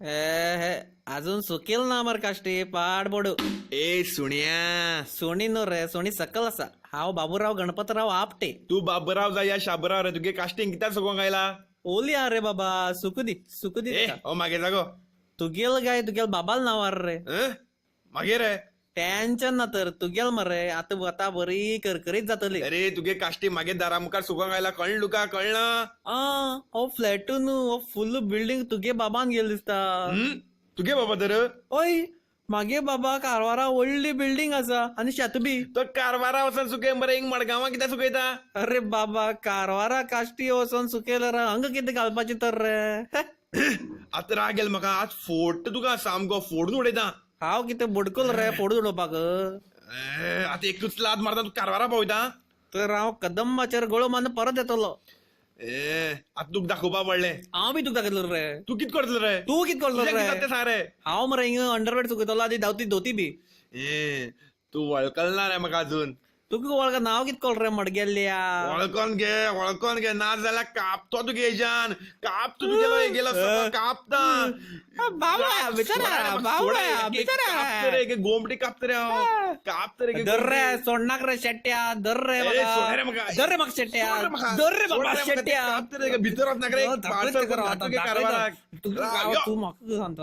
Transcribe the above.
हे अजून सुकेल ना मर काष्टी पाड बोडू ए सुण्या सोनी नो रे सोनी सकल असा हाव बाबूराव गणपतराव आपटे तू बाबराव जा या शाबराव रे तुगे कास्टिंग कित्याक सगळं गायला ओली अरे बाबा सुकुदी ए ओ मागे जागो तुगेल गाय तुगेल बाबाल नावार रे मागे रे टेन्शन ना तर तुगेल मरे आता बरी करकरीत जातली अरे तुगे काष्टी मागे दारा मुखार सुगो गायला कळलं तुका कळलं हो फ्लॅटून हो फुल बिल्डिंग तुगे बाबान गेल दिसता तुगे बाबा तर ओय मागे बाबा कारवारा व्हडली बिल्डिंग असा आणि शेतबी तो कारवारा वचून सुके मरे इंग मडगांवा कित्याक सुकयता अरे बाबा कारवारा काष्टी वचून सुकेल रे हंग कितें घालपाची तर रे आतां राग गेल म्हाका आज फोड तुका सामको फोडून उडयता हांव कितें बुडकल रे फोडून उडोवपाक आता एकूच लाद मारता तू कारवारा पळयता तर हांव कदंबाचेर गळो मारून परत येतलो आता तुका दाखोवपा पडलें हांव बी तुका दाखयतलो रे तू कित करतलो रे तू कितें करतलो तुजें कितें रे जाता तें सांग रे हांव मरे हिंग अंडरवेट चुकयतलो आदी धांवती धोती बी तू वळखल ना रे म्हाका अजून तुका वळख नांव कितें कळ रे मडगेल्ल्या वळखोन घे ना जाल्यार कापतो तुगे हेज्यान काप तू तुगेलो हे गेलो सगळो कापता बावळ्या बिचारा बावळ्या बिचारा गोमटी कापता रे हांव कापता रे दर रे सोडनाक रे शेट्ट्या दर रे सोड रे म्हाका. दर रे म्हाका शेट्ट्या दर रे बाबा शेट्ट्या कापता रे भितर वचनाका रे धाकटेच करा आता, कारवाराक तू म्हाका सांगता